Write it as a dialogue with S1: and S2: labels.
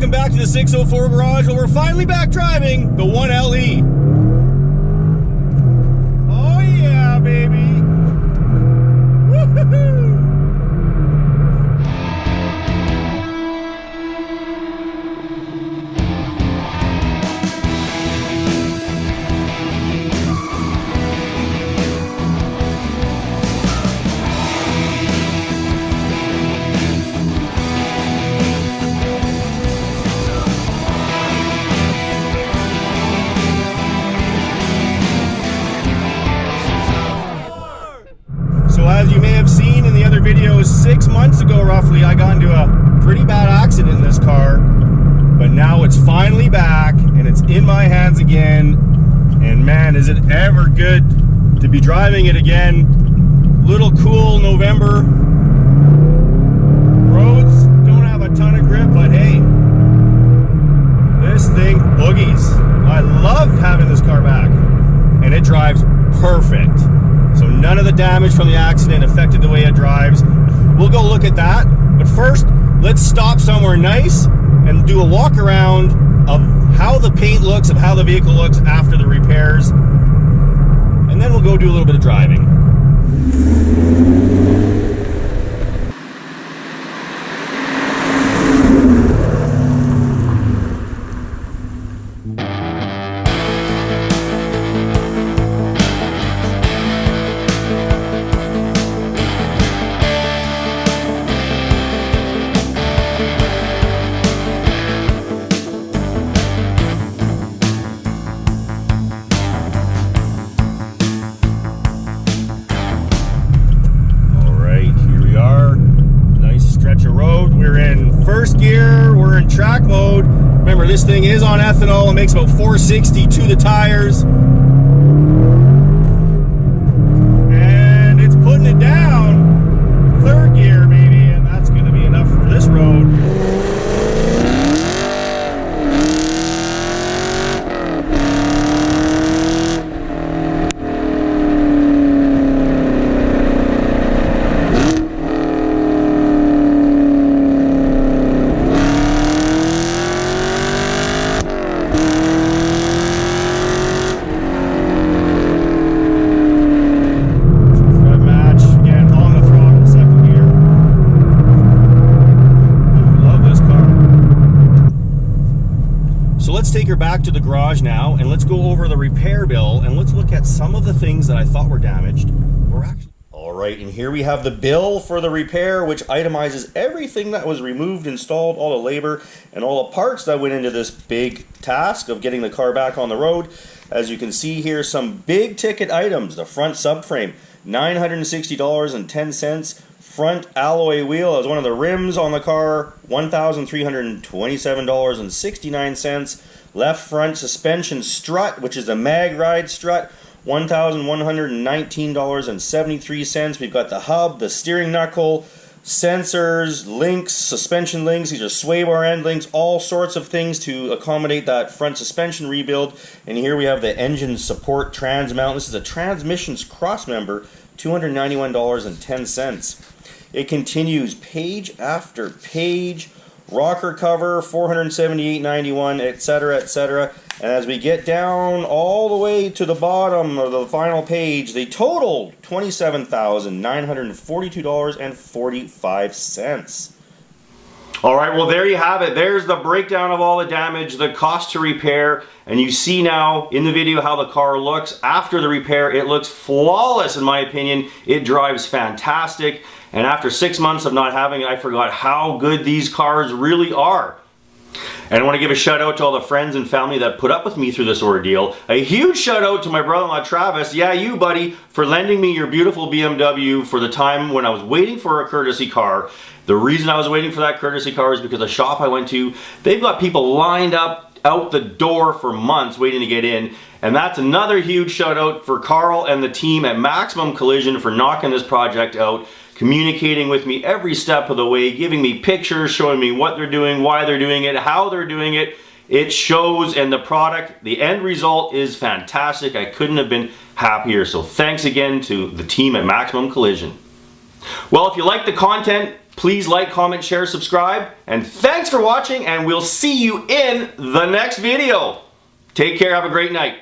S1: welcome back to the 604 garage where we're finally back driving the 1LE. Oh yeah, baby. Woo-hoo-hoo. So as you may have seen in the other videos, 6 months ago roughly, I got into a pretty bad accident in this car. But now it's finally back and it's in my hands again. And man, is it ever good to be driving it again. Little cool November. Roads don't have a ton of grip, but hey, this thing boogies. I love having this car back. And it drives perfect. So none of the damage from the accident affected the way it drives. We'll go look at that. But first, let's stop somewhere nice and do a walk around of how the paint looks, of how the vehicle looks after the repairs. And then we'll go do a little bit of driving. First gear, we're in track mode. Remember, this thing is on ethanol. It makes about 460 to the tires. And it's putting it down. Third gear, maybe, and that's going to be enough for this road. Take her back to the garage now and let's go over the repair bill and let's look at some of the things that I thought were damaged were actually. Alright, and here we have the bill for the repair, which itemizes everything that was removed, installed, all the labor and all the parts that went into this big task of getting the car back on the road. As you can see here, some big ticket items. The front subframe, $960.10. Front alloy wheel as one of the rims on the car, $1,327.69. Left front suspension strut, which is a mag ride strut, $1,119.73. We've got the hub, the steering knuckle, sensors, links, suspension links. These are sway bar end links, all sorts of things to accommodate that front suspension rebuild. And here we have the engine support trans mount. This is a transmissions cross member, $291.10. It continues page after page. Rocker cover, $478.91, etc., etc. And as we get down all the way to the bottom of the final page, they totaled $27,942.45. All right, well, there you have it. There's the breakdown of all the damage, the cost to repair, and you see now in the video how the car looks. After the repair, it looks flawless in my opinion. It drives fantastic, and after 6 months of not having it, I forgot how good these cars really are. And I want to give a shout out to all the friends and family that put up with me through this ordeal. A huge shout out to my brother-in-law Travis, yeah you buddy, for lending me your beautiful BMW for the time when I was waiting for a courtesy car. The reason I was waiting for that courtesy car is because the shop I went to, they've got people lined up out the door for months waiting to get in. And that's another huge shout out for Carl and the team at Maximum Collision for knocking this project out, communicating with me every step of the way, giving me pictures, showing me what they're doing, why they're doing it, how they're doing it. It shows, and the product, the end result is fantastic. I couldn't have been happier. So thanks again to the team at Maximum Collision. Well, if you like the content, Please like, comment, share, subscribe, and thanks for watching, and we'll see you in the next video. Take care, have a great night.